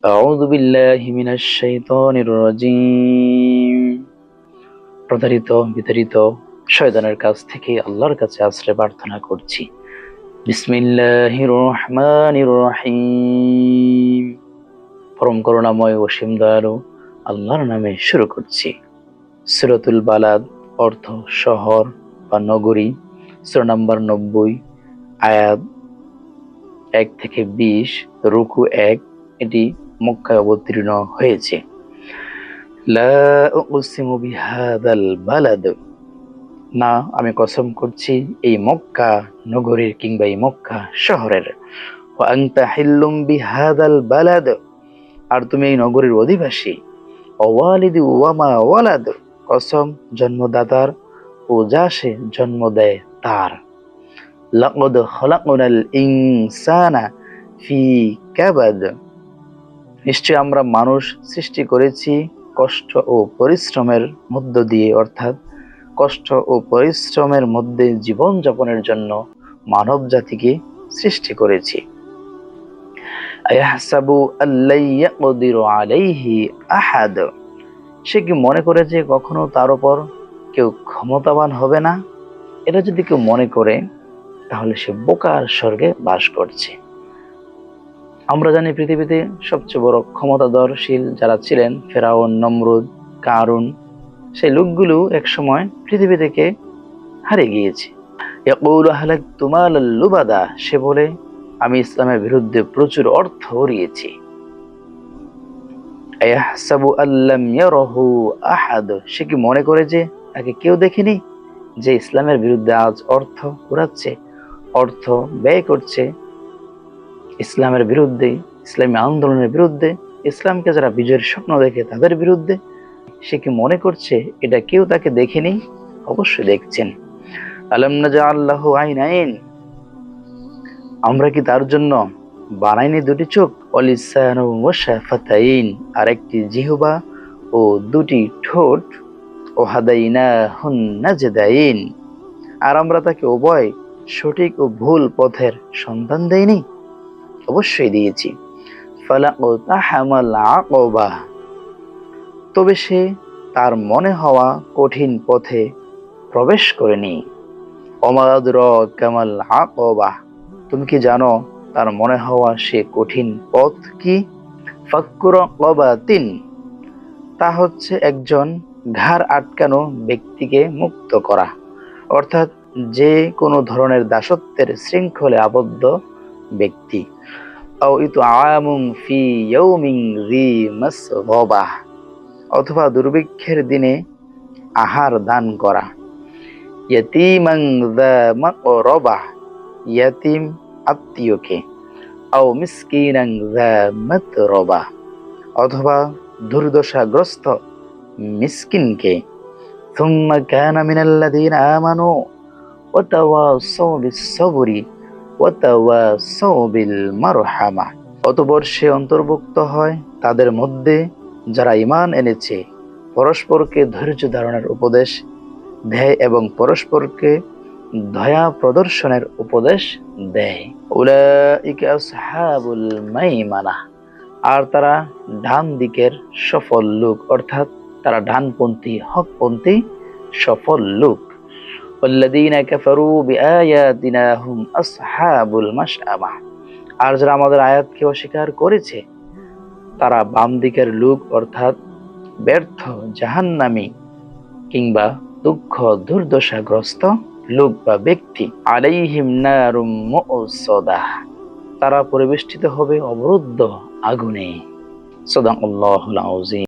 أعوذ بالله من الشيطان الرجيم প্রতারিত বিতাড়িত শয়তানের কাছ থেকে আল্লাহর কাছে আশ্রয় প্রার্থনা করছি। বিসমিল্লাহির রহমানির রহিম। পরম করুণাময় অসীম দয়ালু আল্লাহর নামে শুরু করছি। সূরাতুল বালাদ অর্থ শহর বা নগরী, সূরা নাম্বার 90, আয়াত 1 থেকে 20, রুকু 1। এটি মক্কায় অবতীর্ণ হয়েছে। লা উকসিমু বিহাদাল বালাদ, না আমি কসম করছি এই মক্কা নগরীর কিংবা এই মক্কা শহরের। ওয়া আনতা হিল্লুম বিহাদাল বালাদ, আর তুমি এই নগরীর অধিবাসী। ওয়ালিদি ওয়া মা ওয়ালাদ, কসম জন্মদাতার ও যা সে জন্ম দেয় তার। লাকাদ খালাকনাল ইনসানা ফি কাবাদ, নিশ্চয় আমরা মানুষ সৃষ্টি করেছি কষ্ট ও পরিশ্রমের মধ্য দিয়ে, অর্থাৎ কষ্ট ও পরিশ্রমের মধ্যে জীবন যাপনের জন্য মানব জাতিকে সৃষ্টি করেছি। আয়াহসাবু আল্লা ইয়াকদিরু আলাইহি আহাদ, সে কি মনে করে যে কখনো তার উপর কেউ ক্ষমতাবান হবে না? এটা যদি কেউ মনে করে তাহলে সে বোকার স্বর্গে বাস করছে। আমরা জানি পৃথিবীতে সবচেয়ে বড় ক্ষমতাধরশীল যারা ছিলেন ফেরাউন, নমরুদ, কারুন, সেই লোকগুলো একসময় পৃথিবী থেকে হারিয়ে গিয়েছে। ইয়াকুলু হালাকতু মালাল লুবাদা, সে বলে আমি ইসলামের বিরুদ্ধে প্রচুর অর্থ উড়িয়েছি। আয়াহসাবু আল্লাম ইয়ারাহু আহাদ, সে কি মনে করে যে তাকে কেউ দেখেনি, যে ইসলামের বিরুদ্ধে আজ অর্থ উড়াচ্ছে, অর্থ ব্যয় করছে ইসলামের বিরুদ্ধে, ইসলামী আন্দোলনের বিরুদ্ধে, ইসলামকে যারা বিজয়ের স্বপ্ন দেখে তাদের বিরুদ্ধে। সে কি মনে করছে এটা কেউ তাকে দেখেনি? অবশ্যই দেখছেন। আলাম নাজআল লাহু আইনাইন, আমরা কি তার জন্য বানাইনি দুটি চোখ? ওয়ালিসানা ওয়া শাফাতাইন, আর একটি জিহ্বা ও দুটি ঠোঁট। ও হাদাইনাহুন নাজদাইন, আর আমরা তাকে উভয় সঠিক ও ভুল পথের সন্ধান দেইনি? অবশ্যই দিয়েছি। ফালাকতাহামাল আকাবা, তবে সে তার মনে হওয়া কঠিন পথে প্রবেশ করেনি। ওমা আদরাকামাল আকাবা, তুমি কি জানো তার মনে হওয়া সে কঠিন পথ কি? ফাক্কু রাকাবাতিন, তা হচ্ছে একজন ঘাড় আটকানো ব্যক্তিকে মুক্ত করা, অর্থাৎ যে কোনো ধরনের দাসত্বের শৃঙ্খলে আবদ্ধ ব্যক্তি। আও ইতআমুন ফি ইয়াউমিন যী মাসগাবা, অথবা দুর্ভিক্ষের দিনে আহার দান করা। ইয়াতীমান যা মাকরাবা, ইয়াতীম আত্মীয়কে। আও মিসকিনান যা মাতরাবা, অথবা দুর্দশাগ্রস্ত মিসকিনকে। সুম্মা কানা মিনাল্লাযীনা আমানু ওয়া তাওয়াসাউ বিস-সাবরি ওয়া তাওয়াসাউ বিল মারহামা, অতঃপর সে অন্তর্ভুক্ত হয় তাদের মধ্যে যারা ঈমান এনেছে, পরস্পরকে ধৈর্য ধারণের উপদেশ দেয় এবং পরস্পরকে দয়া প্রদর্শনের উপদেশ দেয়। উলাইকা আসহাবুল মাইমানা, আর তারা ডান দিকের সফল লোক, অর্থাৎ তারা ডানপন্থী, হকপন্থী সফল লোক। ওয়াল্লাযীনা কাফারু বিআয়াতিনা হুম আসহাবুল মাশআমা, আর যারা আমাদের আয়াতকে অস্বীকার করেছে তারা বাম দিকের লোক, অর্থাৎ ব্যর্থ জাহান্নামী কিংবা দুঃখ দুর্দশাগ্রস্ত লোক বা ব্যক্তি। আলাইহিম নারুম মুসাদা, তারা পরিবেষ্টিত হবে অবরুদ্ধ আগুনে। সাদাকাল্লাহুল আযীম।